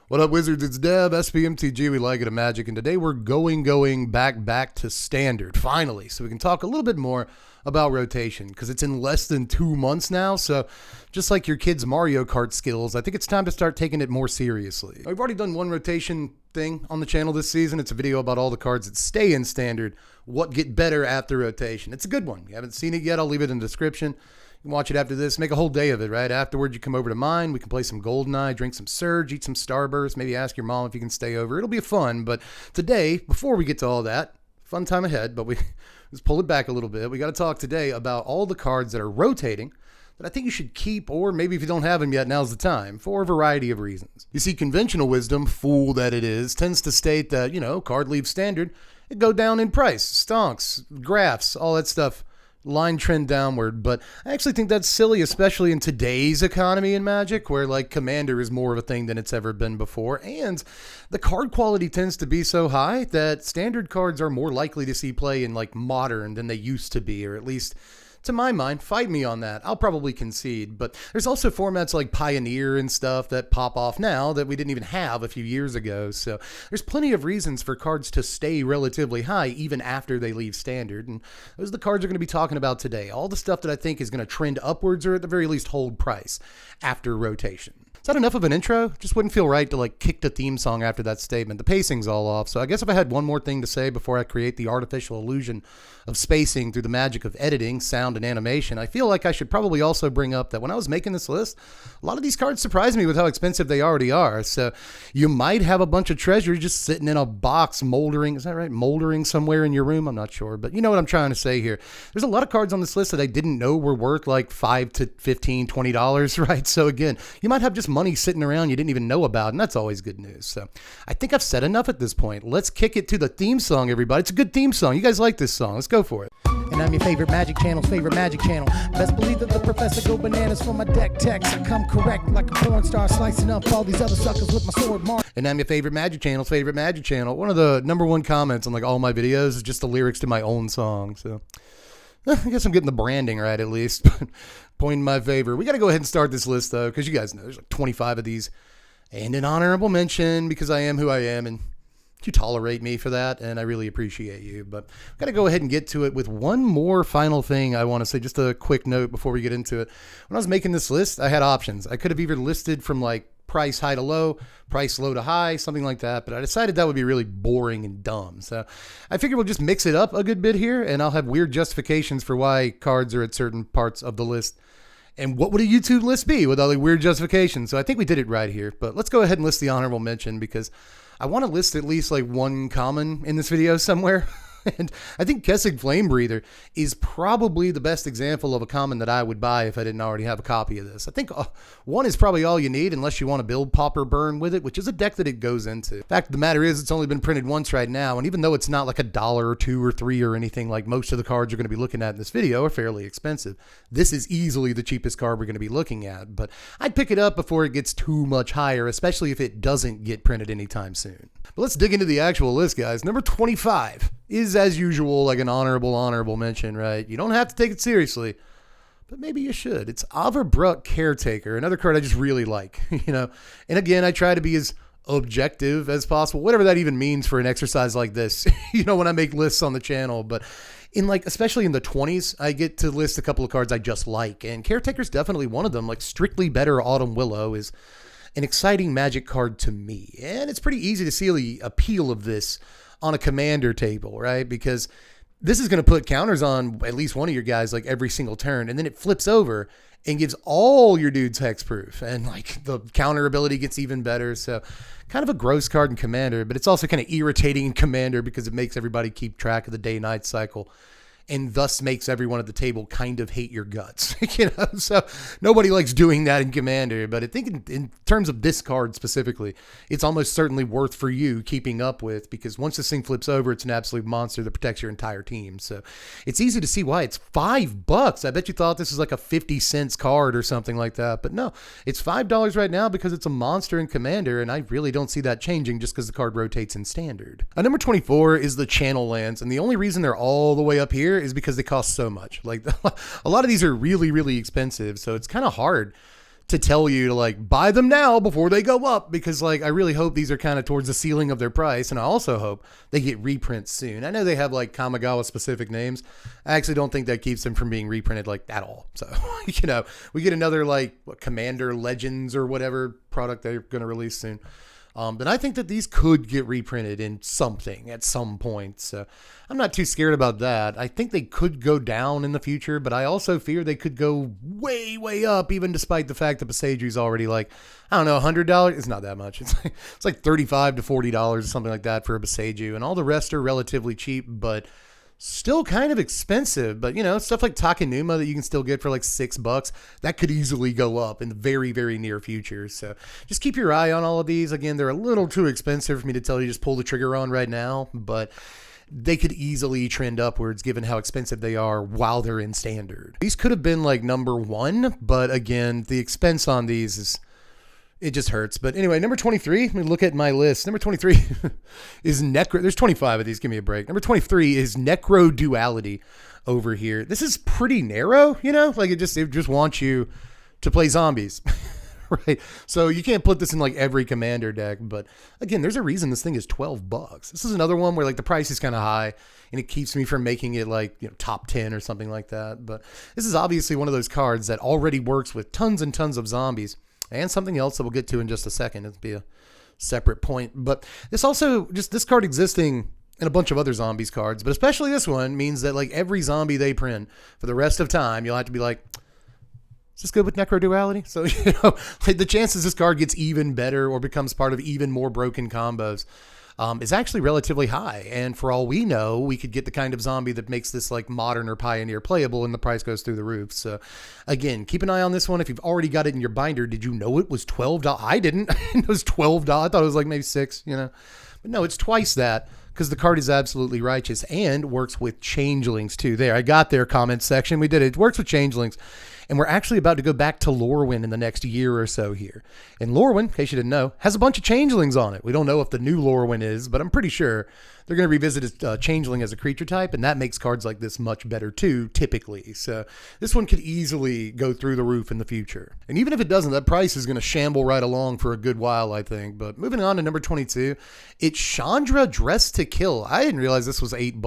What up, Wizards? It's Deb, Mtg. We like it at Magic, and today we're going back to standard, finally, so we can talk a little bit more about rotation, because it's in less than 2 months now, so just like your kids' Mario Kart skills, I think it's time to start taking it more seriously. I've already done one rotation thing on the channel this season. It's a video about all the cards that stay in standard, what get better after rotation. It's a good one. If you haven't seen it yet, I'll leave it in the description. You can watch it after this, make a whole day of it, right? Afterwards, you come over to mine. We can play some GoldenEye, drink some Surge, eat some Starburst, maybe ask your mom if you can stay over. It'll be fun, but today, before we get to all that, fun time ahead, but let's pull it back a little bit. We got to talk today about all the cards that are rotating that I think you should keep, or maybe if you don't have them yet, now's the time, for a variety of reasons. You see, conventional wisdom, fool that it is, tends to state that, card leaves standard, it go down in price, stonks, graphs, all that stuff. Line trend downward, but I actually think that's silly, especially in today's economy in Magic, where like Commander is more of a thing than it's ever been before, and the card quality tends to be so high that standard cards are more likely to see play in like Modern than they used to be, or at least to my mind. Fight me on that. I'll probably concede, but there's also formats like Pioneer and stuff that pop off now that we didn't even have a few years ago. So there's plenty of reasons for cards to stay relatively high even after they leave standard. And those are the cards we're going to be talking about today. All the stuff that I think is going to trend upwards or at the very least hold price after rotation. Is that enough of an intro? Just wouldn't feel right to like kick the theme song after that statement. The pacing's all off. So I guess if I had one more thing to say before I create the artificial illusion of spacing through the magic of editing, sound, and animation, I feel like I should probably also bring up that when I was making this list, a lot of these cards surprised me with how expensive they already are. So you might have a bunch of treasure just sitting in a box moldering. Is that right? Moldering somewhere in your room? I'm not sure, but you know what I'm trying to say here. There's a lot of cards on this list that I didn't know were worth like $5 to $15, $20, right? So again, you might have just money sitting around you didn't even know about, and that's always good news. So I think I've said enough at this point. Let's kick it to the theme song, everybody. It's a good theme song. You guys like this song. Let's go for it. And I'm your favorite Magic Channel's favorite Magic Channel. Best believe that the professor go bananas for my deck techs. I come correct like a porn star, slicing up all these other suckers with my sword mark. And I'm your favorite Magic Channel's favorite Magic Channel. One of the #1 comments on like all my videos is just the lyrics to my own song. So I guess I'm getting the branding right at least. Point in my favor. We got to go ahead and start this list though, because you guys know there's like 25 of these. And an honorable mention because I am who I am, and you tolerate me for that, and I really appreciate you. But I've got to go ahead and get to it with one more final thing I want to say, just a quick note before we get into it. When I was making this list, I had options. I could have either listed from like price high to low, price low to high, something like that, but I decided that would be really boring and dumb. So I figured we'll just mix it up a good bit here, and I'll have weird justifications for why cards are at certain parts of the list. And what would a YouTube list be with all the weird justifications? So I think we did it right here, but let's go ahead and list the honorable mention because I want to list at least like one common in this video somewhere. And I think Kessig Flame Breather is probably the best example of a common that I would buy if I didn't already have a copy of this. I think one is probably all you need unless you want to build Pauper Burn with it, which is a deck that it goes into. Fact of the matter is it's only been printed once right now, and even though it's not like $1 or $2 or $3 or anything like most of the cards you're going to be looking at in this video are fairly expensive, this is easily the cheapest card we're going to be looking at, but I'd pick it up before it gets too much higher, especially if it doesn't get printed anytime soon. But let's dig into the actual list, guys. Number 25 is, as usual, like an honorable mention, right? You don't have to take it seriously, but maybe you should. It's Averbruck Caretaker, another card I just really like, And again, I try to be as objective as possible, whatever that even means for an exercise like this, when I make lists on the channel. But in like, especially in the 20s, I get to list a couple of cards I just like, and Caretaker's definitely one of them. Like Strictly Better Autumn Willow is an exciting Magic card to me, and it's pretty easy to see the appeal of this on a Commander table, right? Because this is going to put counters on at least one of your guys like every single turn, and then it flips over and gives all your dudes hexproof, and like the counter ability gets even better. So kind of a gross card in Commander, but it's also kind of irritating in Commander because it makes everybody keep track of the day-night cycle, and thus makes everyone at the table kind of hate your guts, So nobody likes doing that in Commander, but I think in terms of this card specifically, it's almost certainly worth for you keeping up with, because once this thing flips over, it's an absolute monster that protects your entire team. So it's easy to see why it's $5. I bet you thought this was like a 50 cents card or something like that, but no, it's $5 right now because it's a monster in Commander, and I really don't see that changing just because the card rotates in Standard. Number 24 is the Channel Lands, and the only reason they're all the way up here is because they cost so much. Like a lot of these are really, really expensive, so it's kind of hard to tell you to like buy them now before they go up, because like I really hope these are kind of towards the ceiling of their price, and I also hope they get reprints soon. I know they have like Kamigawa specific names. I actually don't think that keeps them from being reprinted like at all. So you know, we get another like Commander Legends or whatever product they're going to release soon. But I think that these could get reprinted in something at some point. So I'm not too scared about that. I think they could go down in the future, but I also fear they could go way, way up, even despite the fact that Pasage's is already like, I don't know, $100. It's not that much. It's like $35 to $40 or something like that for a Pasage, and all the rest are relatively cheap, but still kind of expensive. But you know, stuff like Takenuma that you can still get for like $6, that could easily go up in the very, very near future. So just keep your eye on all of these. Again, they're a little too expensive for me to tell you just pull the trigger on right now, but they could easily trend upwards given how expensive they are while they're in standard. These could have been like number 1, but again, the expense on these is, it just hurts. But anyway, number 23, let me look at my list. Number 23 is Necro. There's 25 of these. Give me a break. Number 23 is Necro Duality over here. This is pretty narrow, you know, like it just wants you to play zombies, right? So you can't put this in like every commander deck. But again, there's a reason this thing is $12. This is another one where like the price is kind of high and it keeps me from making it like, you know, top 10 or something like that. But this is obviously one of those cards that already works with tons and tons of zombies. And something else that we'll get to in just a second. It'll be a separate point. But this also, just this card existing in a bunch of other zombies cards, but especially this one, means that like every zombie they print for the rest of time, you'll have to be like, is this good with Necro Duality? So, you know, like the chances this card gets even better or becomes part of even more broken combos is actually relatively high. And for all we know, we could get the kind of zombie that makes this like modern or pioneer playable, and the price goes through the roof. So again, keep an eye on this one. If you've already got it in your binder, did you know it was $12? I didn't. It was $12. I thought it was like maybe $6, you know, but no, it's twice that, because the card is absolutely righteous and works with changelings too. There, I got their comment section. We did it. It works with changelings. And we're actually about to go back to Lorwyn in the next year or so here. And Lorwyn, in case you didn't know, has a bunch of changelings on it. We don't know if the new Lorwyn is, but I'm pretty sure they're going to revisit a changeling as a creature type, and that makes cards like this much better too, typically. So this one could easily go through the roof in the future. And even if it doesn't, that price is going to shamble right along for a good while, I think. But moving on to number 22, it's Chandra Dressed to Kill. I didn't realize this was $8.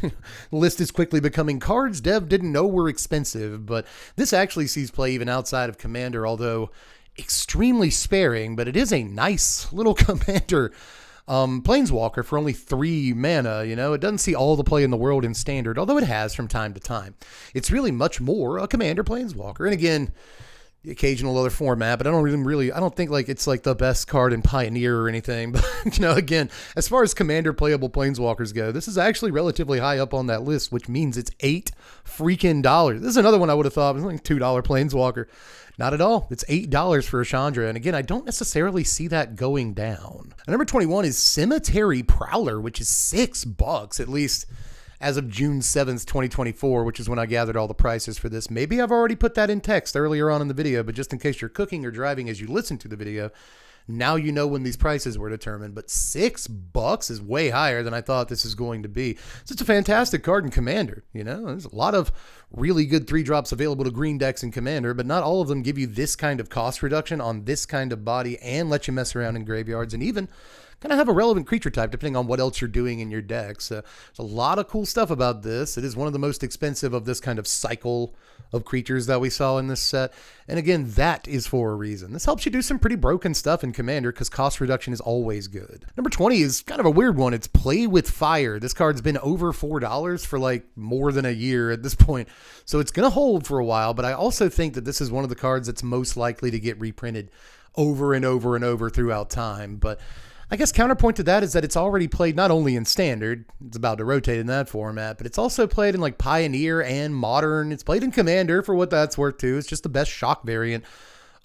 The list is quickly becoming cards Dev didn't know were expensive, but this actually sees play even outside of Commander, although extremely sparing, but it is a nice little Commander Planeswalker for only 3 mana. You know, it doesn't see all the play in the world in Standard, although it has from time to time. It's really much more a Commander Planeswalker. And again, the occasional other format, but I don't think like it's like the best card in Pioneer or anything. But, you know, again, as far as Commander playable Planeswalkers go, this is actually relatively high up on that list, which means it's $8 freaking dollars. This is another one I would have thought was like $2 Planeswalker. Not at all. It's $8 for a Chandra. And again, I don't necessarily see that going down. And number 21 is Cemetery Prowler, which is $6, at least as of June 7th, 2024, which is when I gathered all the prices for this. Maybe I've already put that in text earlier on in the video, but just in case you're cooking or driving as you listen to the video, now you know when these prices were determined. But $6 is way higher than I thought this is going to be. So it's a fantastic card in Commander. You know, there's a lot of really good 3-drops available to green decks in Commander, but not all of them give you this kind of cost reduction on this kind of body and let you mess around in graveyards and even kind of have a relevant creature type depending on what else you're doing in your deck. So there's a lot of cool stuff about this. It is one of the most expensive of this kind of cycle of creatures that we saw in this set. And again, that is for a reason. This helps you do some pretty broken stuff in Commander because cost reduction is always good. Number 20 is kind of a weird one. It's Play with Fire. This card's been over $4 for like more than a year at this point. So it's going to hold for a while, but I also think that this is one of the cards that's most likely to get reprinted over and over and over throughout time. But I guess counterpoint to that is that it's already played not only in Standard, it's about to rotate in that format, but it's also played in like Pioneer and Modern. It's played in Commander for what that's worth too. It's just the best shock variant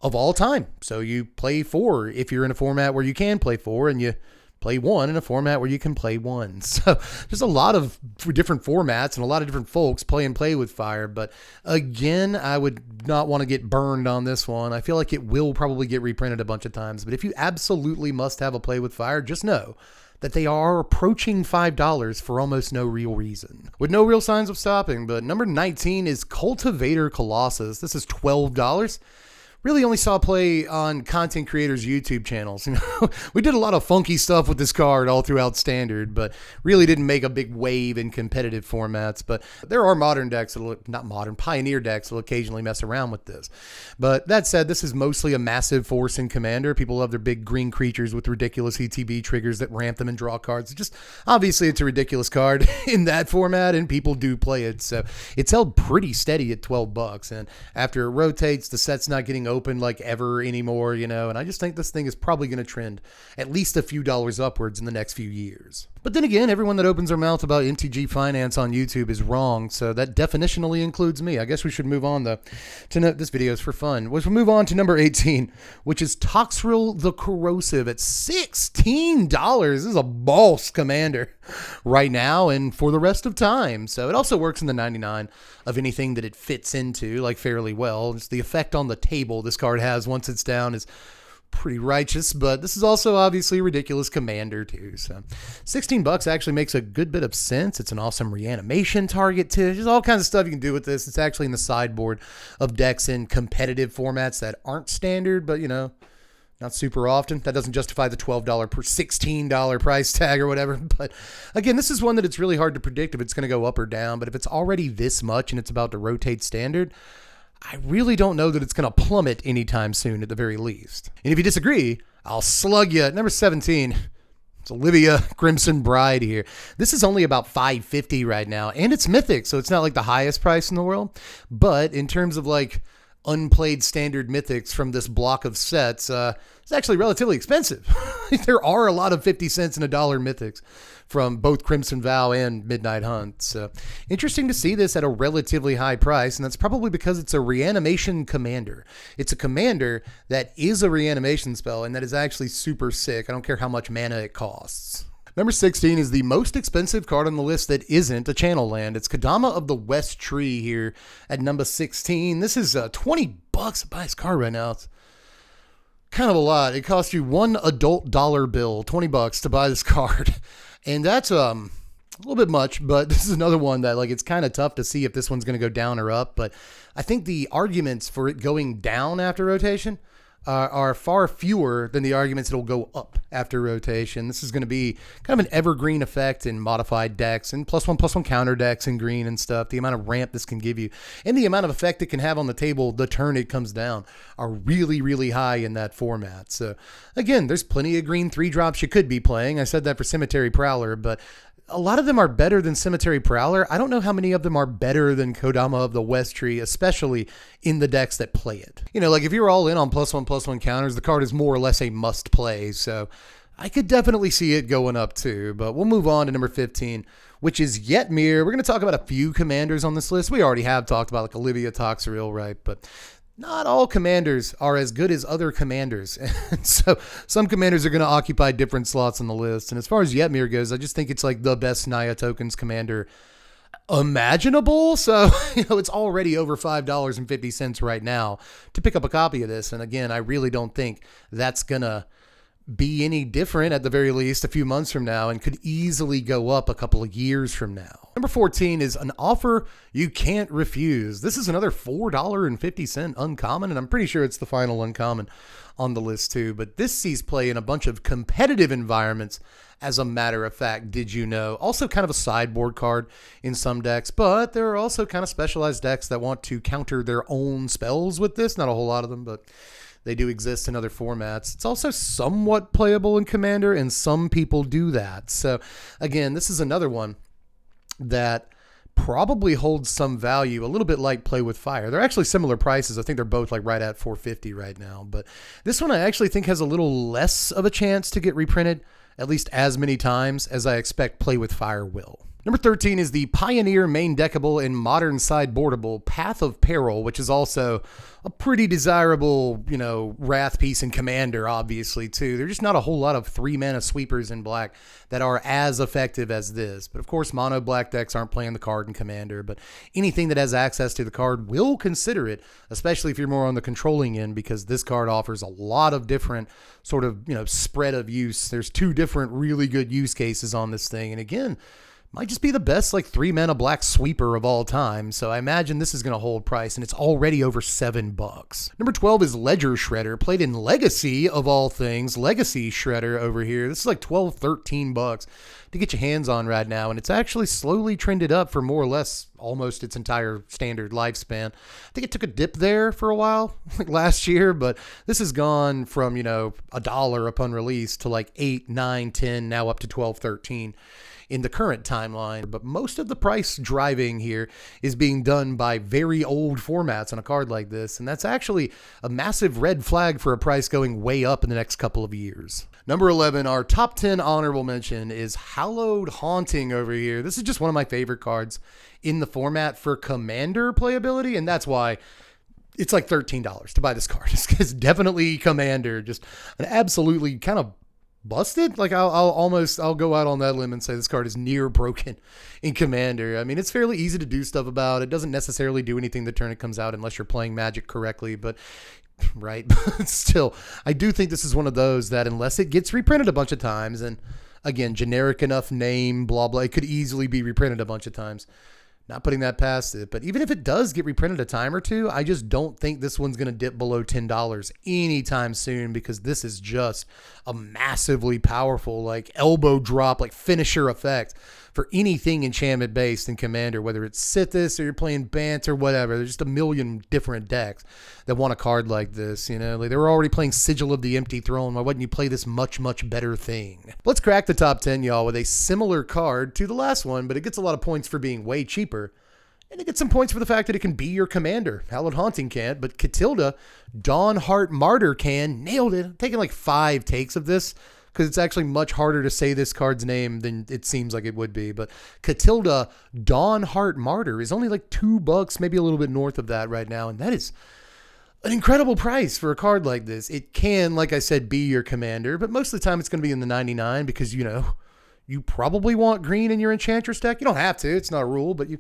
of all time. So you play 4 if you're in a format where you can play 4, and you play 1 in a format where you can play 1. So there's a lot of different formats and a lot of different folks play with fire. But again, I would not want to get burned on this one. I feel like it will probably get reprinted a bunch of times. But if you absolutely must have a play with fire, just know that they are approaching $5 for almost no real reason, with no real signs of stopping. But number 19 is Cultivator Colossus. This is $12. really only saw play on content creators' YouTube channels. We did a lot of funky stuff with this card all throughout Standard, but really didn't make a big wave in competitive formats. But there are modern decks, Pioneer decks that will occasionally mess around with this. But that said, this is mostly a massive force in Commander. People love their big green creatures with ridiculous ETB triggers that ramp them and draw cards. Obviously, it's a ridiculous card in that format, and people do play it. So it's held pretty steady at $12. And after it rotates, the set's not getting open like ever anymore, and I just think this thing is probably going to trend at least a few dollars upwards in the next few years. But then again, everyone that opens their mouth about MTG finance on YouTube is wrong, so that definitionally includes me. I guess we should move on, though, to this video is for fun. We'll move on to number 18, which is Toxrill the Corrosive at $16. This is a boss commander right now and for the rest of time. So it also works in the 99 of anything that it fits into, like, fairly well. It's the effect on the table this card has once it's down is pretty righteous, but this is also obviously a ridiculous commander too. So $16 actually makes a good bit of sense. It's an awesome reanimation target too. There's all kinds of stuff you can do with this. It's actually in the sideboard of decks in competitive formats that aren't standard, but not super often. That doesn't justify the $12 per $16 price tag or whatever. But again, this is one that it's really hard to predict if it's going to go up or down. But if it's already this much and it's about to rotate Standard, I really don't know that it's going to plummet anytime soon at the very least. And if you disagree, I'll slug you. Number 17, it's Olivia Crimson Bride here. This is only about $5.50 right now, and it's Mythic, so it's not like the highest price in the world. But in terms of like unplayed standard Mythics from this block of sets, it's actually relatively expensive. There are a lot of 50 cents and $1 Mythics from both Crimson Vow and Midnight Hunt. So interesting to see this at a relatively high price, and that's probably because it's a reanimation commander. It's a commander that is a reanimation spell, and that is actually super sick. I don't care how much mana it costs. Number 16 is the most expensive card on the list that isn't a channel land. It's Kodama of the West Tree here at number 16. This is $20 to buy this card right now. It's kind of a lot. It costs you one adult dollar bill, $20 to buy this card. And that's a little bit much, but this is another one that it's kind of tough to see if this one's going to go down or up. But I think the arguments for it going down after rotation are far fewer than the arguments it'll go up after rotation. This is going to be kind of an evergreen effect in modified decks and +1/+1 counter decks in green and stuff. The amount of ramp this can give you and the amount of effect it can have on the table the turn it comes down are really, really high in that format. So again, there's plenty of green 3-drops you could be playing. I said that for Cemetery Prowler, but a lot of them are better than Cemetery Prowler. I don't know how many of them are better than Kodama of the West Tree, especially in the decks that play it. If you're all in on +1/+1 counters, the card is more or less a must play. So I could definitely see it going up too, but we'll move on to number 15, which is Yetmir. We're going to talk about a few commanders on this list. We already have talked about like Olivia Toxrill, right? But not all commanders are as good as other commanders. And so some commanders are going to occupy different slots on the list. And as far as Yetmir goes, I just think it's like the best Naya tokens commander imaginable. So, it's already over $5.50 right now to pick up a copy of this. And again, I really don't think that's going to be any different at the very least a few months from now and could easily go up a couple of years from now. Number 14 is an offer you can't refuse. This is another $4.50 uncommon, and I'm pretty sure it's the final uncommon on the list too, but this sees play in a bunch of competitive environments as a matter of fact. Did you know? Also kind of a sideboard card in some decks, but there are also kind of specialized decks that want to counter their own spells with this. Not a whole lot of them, but they do exist in other formats. It's also somewhat playable in Commander, and some people do that. So again, this is another one that probably holds some value, a little bit like Play with Fire. They're actually similar prices. I think they're both like right at $4.50 right now. But this one I actually think has a little less of a chance to get reprinted, at least as many times as I expect Play with Fire will. Number 13 is the Pioneer main deckable and modern sideboardable Path of Peril, which is also a pretty desirable, wrath piece in Commander, obviously, too. There's just not a whole lot of 3-mana sweepers in black that are as effective as this. But of course, mono black decks aren't playing the card in Commander, but anything that has access to the card will consider it, especially if you're more on the controlling end, because this card offers a lot of different sort of, spread of use. There's 2 different really good use cases on this thing. And again, might just be the best like 3-mana black sweeper of all time. So I imagine this is going to hold price, and it's already over $7. Number 12 is Ledger Shredder, played in Legacy of all things. Legacy Shredder over here. This is like $12, $13 to get your hands on right now, and it's actually slowly trended up for more or less almost its entire standard lifespan. I think it took a dip there for a while, like last year, but this has gone from, $1 upon release to like 8, 9, 10, now up to 12, 13 in the current timeline. But most of the price driving here is being done by very old formats on a card like this, and that's actually a massive red flag for a price going way up in the next couple of years. Number 11, our top 10 honorable mention is Hallowed Haunting over here. This is just one of my favorite cards in the format for Commander playability, and that's why it's like $13 to buy this card. It's definitely Commander, just an absolutely kind of busted. Like I'll go out on that limb and say this card is near broken in Commander. I mean, it's fairly easy to do stuff about. It doesn't necessarily do anything the turn it comes out unless you're playing Magic correctly, but right. But still, I do think this is one of those that unless it gets reprinted a bunch of times, and again, generic enough name, blah, blah, it could easily be reprinted a bunch of times. Not putting that past it. But even if it does get reprinted a time or two, I just don't think this one's going to dip below $10 anytime soon, because this is just a massively powerful, like elbow drop, like finisher effect for anything enchantment based in Commander, whether it's Sithis or you're playing Bant or whatever. There's just a million different decks that want a card like this. Like they were already playing Sigil of the Empty Throne. Why wouldn't you play this much, much better thing? Let's crack the top 10, y'all, with a similar card to the last one, but it gets a lot of points for being way cheaper. And it gets some points for the fact that it can be your Commander. Hallowed Haunting can't, but Catilda, Dawnheart Martyr can. Nailed it. I'm taking like 5 takes of this, because it's actually much harder to say this card's name than it seems like it would be. But Catilda Dawnheart Martyr is only like $2, maybe a little bit north of that right now. And that is an incredible price for a card like this. It can, like I said, be your Commander, but most of the time it's going to be in the 99 because, you probably want green in your Enchantress deck. You don't have to. It's not a rule, but you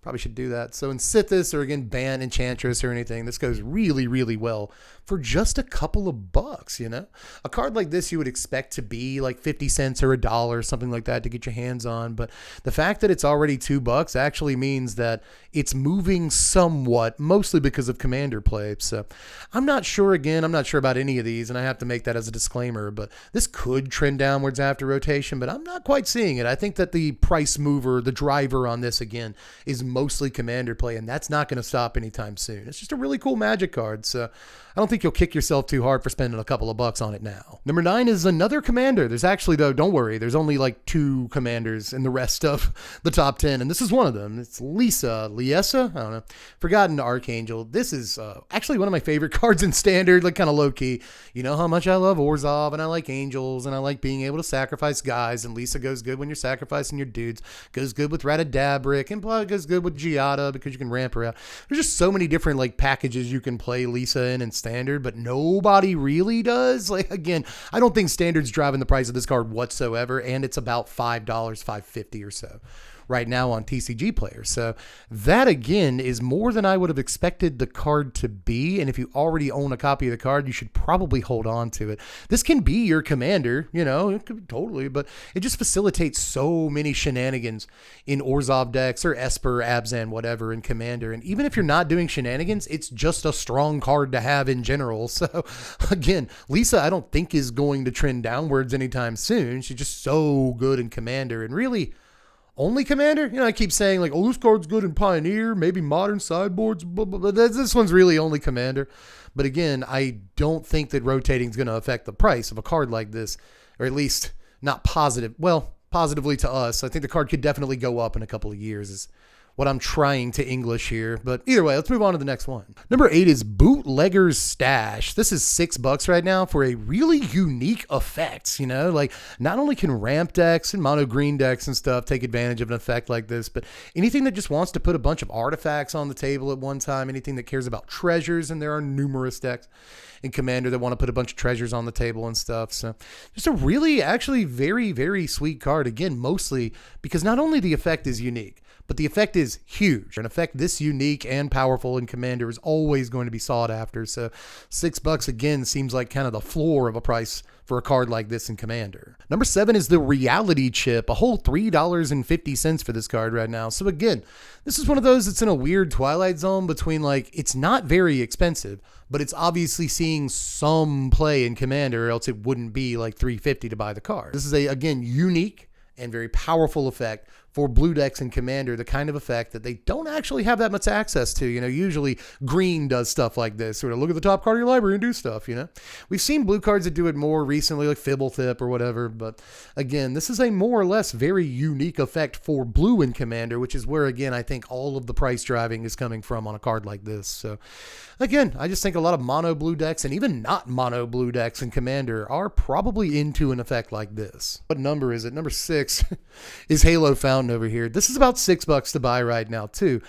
probably should do that. So in Sithis or again, Ban Enchantress or anything, this goes really, really well for just a couple of bucks, A card like this you would expect to be like 50 cents or $1, something like that to get your hands on. But the fact that it's already $2 actually means that it's moving somewhat, mostly because of Commander play. So I'm not sure about any of these, and I have to make that as a disclaimer, but this could trend downwards after rotation, but I'm not quite seeing it. I think that the price mover, the driver on this again, is mostly Commander play, and that's not going to stop anytime soon. It's just a really cool Magic card, so I don't think you'll kick yourself too hard for spending a couple of bucks on it now. Number 9 is another Commander. There's actually, though, don't worry, there's only like 2 Commanders in the rest of the top 10, and this is one of them. It's Liesa, I don't know, Forgotten Archangel. This is actually one of my favorite cards in Standard, like kind of low-key. You know how much I love Orzhov, and I like Angels, and I like being able to sacrifice guys, and Liesa goes good when you're sacrificing your dudes, goes good with Ratadabric, and Blood goes good with Giada because you can ramp her out. There's just so many different like packages you can play Liesa in Standard, but nobody really does. Like, again, I don't think Standard's driving the price of this card whatsoever, and it's about $5, $5.50 or so right now on TCG players. So that again is more than I would have expected the card to be. And if you already own a copy of the card, you should probably hold on to it. This can be your Commander, it could totally, but it just facilitates so many shenanigans in Orzhov decks or Esper, Abzan, whatever in Commander. And even if you're not doing shenanigans, it's just a strong card to have in general. So again, Liesa, I don't think is going to trend downwards anytime soon. She's just so good in Commander, and really only Commander. I keep saying like, oh, this card's good in Pioneer, maybe Modern sideboards, but this one's really only Commander. But again, I don't think that rotating is going to affect the price of a card like this, or at least not positively to us. I think the card could definitely go up in a couple of years is what I'm trying to English here. But either way, let's move on to the next one. Number 8 is Bootlegger's Stash. This is $6 right now for a really unique effect. Like not only can ramp decks and mono green decks and stuff take advantage of an effect like this, but anything that just wants to put a bunch of artifacts on the table at one time, anything that cares about treasures, and there are numerous decks in Commander that want to put a bunch of treasures on the table and stuff. So just a really actually very, very sweet card. Again, mostly because not only the effect is unique, but the effect is huge. An effect this unique and powerful in Commander is always going to be sought after. So $6 again seems like kind of the floor of a price for a card like this in Commander. Number 7 is the Reality Chip, a whole $3.50 for this card right now. So again, this is one of those that's in a weird twilight zone between like, it's not very expensive, but it's obviously seeing some play in Commander, or else it wouldn't be like $3.50 to buy the card. This is a, again, unique and very powerful effect for blue decks and Commander, the kind of effect that they don't actually have that much access to. You know, usually green does stuff like this, sort of look at the top card of your library and do stuff, you know. We've seen blue cards that do it more recently, like Fibblethip or whatever, but again, this is a more or less very unique effect for blue and Commander, which is where, again, I think all of the price driving is coming from on a card like this. So again, I just think a lot of mono blue decks and even not mono blue decks in Commander are probably into an effect like this. What number is it? Number 6 is Halo Fountain over here. This is about $6 to buy right now too,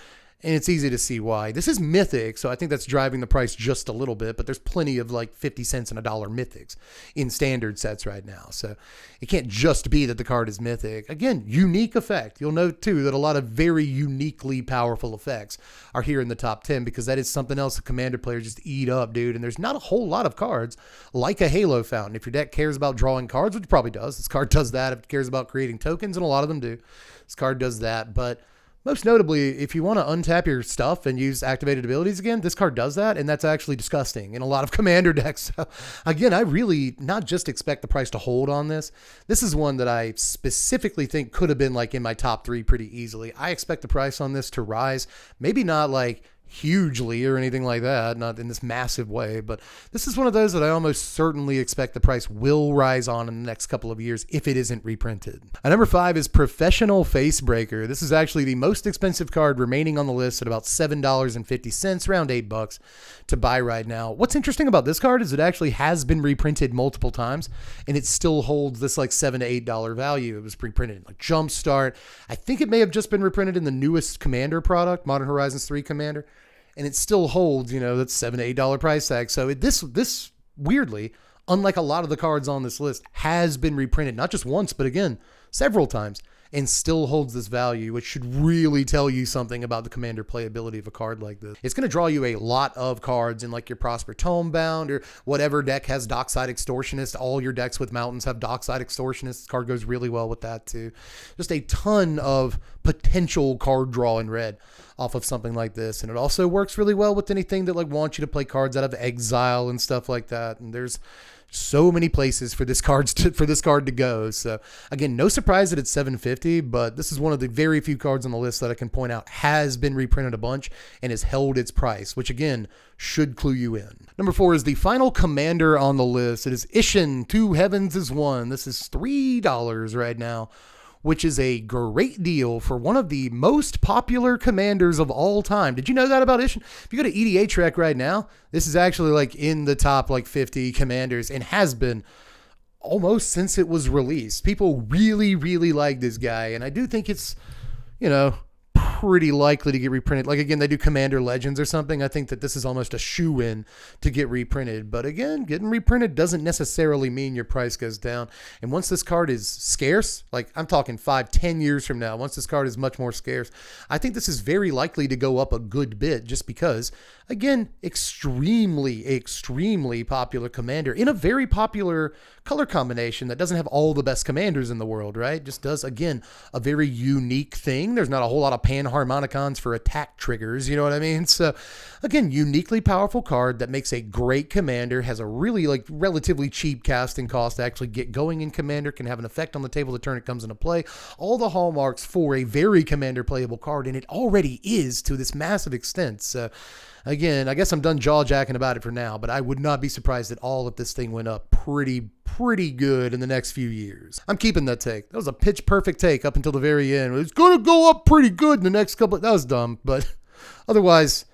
and it's easy to see why. This is mythic, so I think that's driving the price just a little bit, but there's plenty of like 50 cents and $1 mythics in standard sets right now, so it can't just be that the card is mythic. Again, unique effect. You'll note too that a lot of very uniquely powerful effects are here in the top 10, because that is something else that Commander players just eat up, dude, and there's not a whole lot of cards like a Halo Fountain. If your deck cares about drawing cards, which it probably does, this card does that. If it cares about creating tokens, and a lot of them do, this card does that. But most notably, if you want to untap your stuff and use activated abilities again, this card does that, and that's actually disgusting in a lot of Commander decks. So again, I really not just expect the price to hold on this. This is one that I specifically think could have been like in my top 3 pretty easily. I expect the price on this to rise, maybe not like hugely or anything like that, not in this massive way, but this is one of those that I almost certainly expect the price will rise on in the next couple of years if it isn't reprinted. Number 5 is Professional Facebreaker. This is actually the most expensive card remaining on the list at about $7.50, around $8 to buy right now. What's interesting about this card is it actually has been reprinted multiple times, and it still holds this like $7 to $8 value. It was reprinted in like Jumpstart. I think it may have just been reprinted in the newest Commander product, Modern Horizons 3 Commander. And it still holds, you know, that $7 to $8 price tag. So this weirdly, unlike a lot of the cards on this list, has been reprinted, not just once, but again, several times, and still holds this value, which should really tell you something about the Commander playability of a card like this. It's going to draw you a lot of cards in like your Prosper Tomebound or whatever deck has Dockside Extortionist. All your decks with Mountains have Dockside Extortionist. This card goes really well with that too. Just a ton of potential card draw in red off of something like this. And it also works really well with anything that like wants you to play cards out of exile and stuff like that. And there's so many places for this card to go. So again, no surprise that it's $7.50, but this is one of the very few cards on the list that I can point out has been reprinted a bunch and has held its price, which again should clue you in. Number 4 is the final Commander on the list. It is Ishin, Two Heavens is One. This is $3 right now, which is a great deal for one of the most popular commanders of all time. Did you know that about Ishin? If you go to EDA Trek right now, this is actually like in the top like 50 commanders and has been almost since it was released. People really, really like this guy. And I do think it's, you know, pretty likely to get reprinted. Like again, they do Commander Legends or something. I think that this is almost a shoe-in to get reprinted. But again, getting reprinted doesn't necessarily mean your price goes down. And once this card is scarce, like I'm talking 5-10 years from now, once this card is much more scarce, I think this is very likely to go up a good bit, just because, again, extremely popular commander in a very popular color combination that doesn't have all the best commanders in the world, right? Just does, again, a very unique thing. There's not a whole lot of panharmonicons for attack triggers, you know what I mean? So again, uniquely powerful card that makes a great commander, has a really like relatively cheap casting cost to actually get going in Commander, can have an effect on the table the turn it comes into play. All the hallmarks for a very Commander playable card, and it already is to this massive extent. So again, I guess I'm done jaw-jacking about it for now, but I would not be surprised at all if this thing went up pretty good in the next few years. I'm keeping that take. That was a pitch perfect take up until the very end. It's going to go up pretty good in the next couple. That was dumb, but otherwise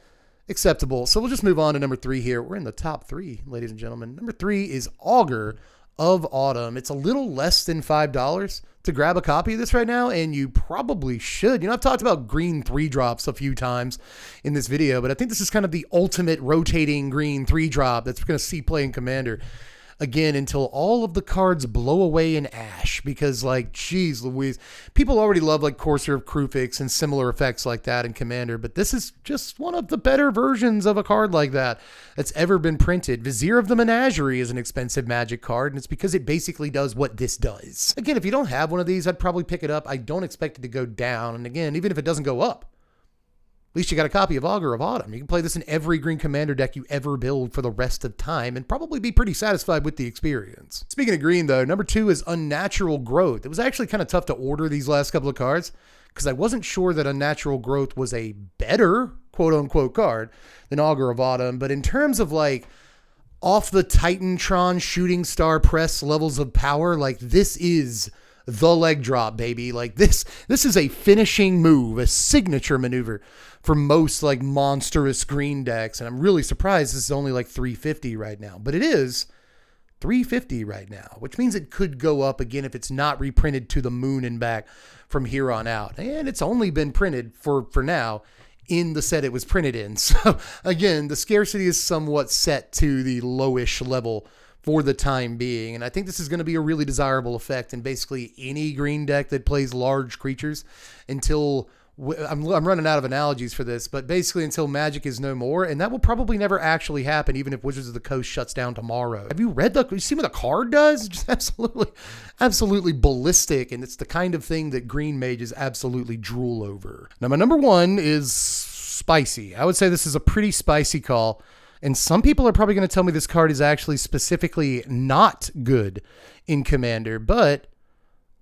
acceptable. So we'll just move on to number 3 here. We're in the top 3, ladies and gentlemen. Number 3 is Augur of Autumn. It's a little less than $5 to grab a copy of this right now, and you probably should. You know, I've talked about green 3-drops a few times in this video, but I think this is kind of the ultimate rotating green 3-drop that's going to see play in Commander. again until all of the cards blow away in ash, because like, geez Louise, people already love like Courser of Krufix and similar effects like that in Commander, but this is just one of the better versions of a card like that that's ever been printed. Vizier of the Menagerie is an expensive Magic card, and it's because it basically does what this does. Again, if you don't have one of these, I'd probably pick it up. I don't expect it to go down, and again, even if it doesn't go up, at least you got a copy of Augur of Autumn. You can play this in every green Commander deck you ever build for the rest of time and probably be pretty satisfied with the experience. Speaking of green though, number 2 is Unnatural Growth. It was actually kind of tough to order these last couple of cards because I wasn't sure that Unnatural Growth was a better quote unquote card than Augur of Autumn. But in terms of like off the Titantron shooting star press levels of power, like this is the leg drop, baby. Like this is a finishing move, a signature maneuver for most like monstrous green decks. And I'm really surprised this is only like 350 right now, but it is 350 right now, which means it could go up again if it's not reprinted to the moon and back from here on out. And it's only been printed for now in the set it was printed in. So again, the scarcity is somewhat set to the lowish level for the time being. And I think this is going to be a really desirable effect in basically any green deck that plays large creatures until I'm running out of analogies for this, but basically until Magic is no more. And that will probably never actually happen, even if Wizards of the Coast shuts down tomorrow. Have you read you see what the card does? Just absolutely ballistic. And it's the kind of thing that green mages absolutely drool over. Now, my number 1 is spicy. I would say this is a pretty spicy call. And some people are probably going to tell me this card is actually specifically not good in Commander, but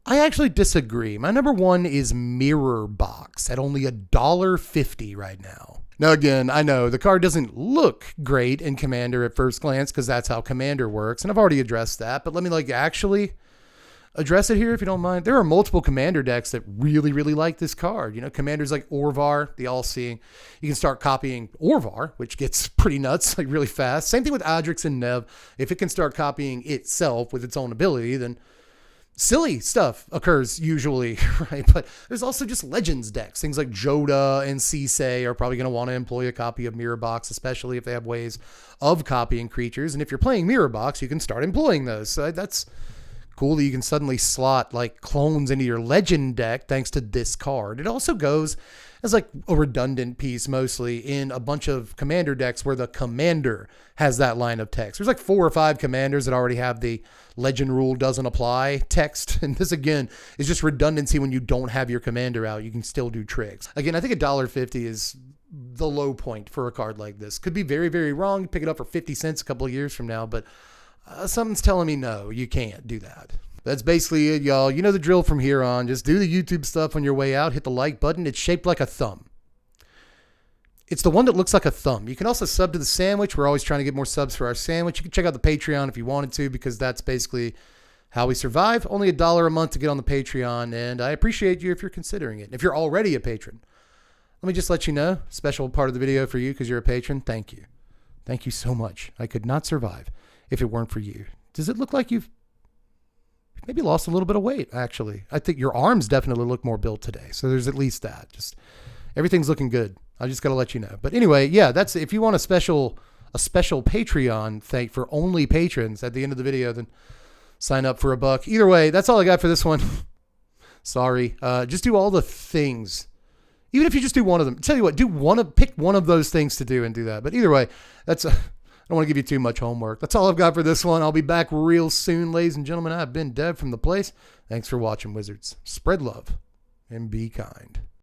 I actually disagree. My number 1 is Mirror Box at only $1.50 right now. Now, again, I know the card doesn't look great in Commander at first glance because that's how Commander works, and I've already addressed that, but let me actually address it here if you don't mind. There are multiple Commander decks that really, really like this card. You know, Commanders like Orvar, the All-Seeing. You can start copying Orvar, which gets pretty nuts, like really fast. Same thing with Adrix and Nev. If it can start copying itself with its own ability, then silly stuff occurs usually, right? But there's also just Legends decks. Things like Joda and Sisei are probably going to want to employ a copy of Mirror Box, especially if they have ways of copying creatures. And if you're playing Mirror Box, you can start employing those. So that's cool that you can suddenly slot like clones into your Legend deck thanks to this card. It also goes as like a redundant piece mostly in a bunch of Commander decks where the commander has that line of text. There's like 4 or 5 commanders that already have the Legend rule doesn't apply text. And this again is just redundancy. When you don't have your commander out, you can still do tricks. Again, I think $1.50 is the low point for a card like this. Could be very, very wrong. You pick it up for 50 cents a couple of years from now, but something's telling me no, you can't do that. That's basically it, y'all. You know the drill from here on. Just do the YouTube stuff on your way out. Hit the like button. It's shaped like a thumb. It's the one that looks like a thumb. You can also sub to the sandwich. We're always trying to get more subs for our sandwich. You can check out the Patreon if you wanted to, because that's basically how we survive. Only $1 a month to get on the Patreon, and I appreciate you if you're considering it. If you're already a patron, let me just let you know, special part of the video for you because you're a patron. Thank you. Thank you so much. I could not survive if it weren't for you. Does it look like you've maybe lost a little bit of weight, actually? I think your arms definitely look more built today. So there's at least that. Just everything's looking good. I just got to let you know. But anyway, yeah, that's if you want a special Patreon thank for only patrons at the end of the video, then sign up for $1. Either way, that's all I got for this one. Sorry. Just do all the things. Even if you just do one of them. Tell you what, pick one of those things to do and do that. But either way, that's I don't want to give you too much homework. That's all I've got for this one. I'll be back real soon, ladies and gentlemen. I've been Dev from The Place. Thanks for watching, Wizards. Spread love and be kind.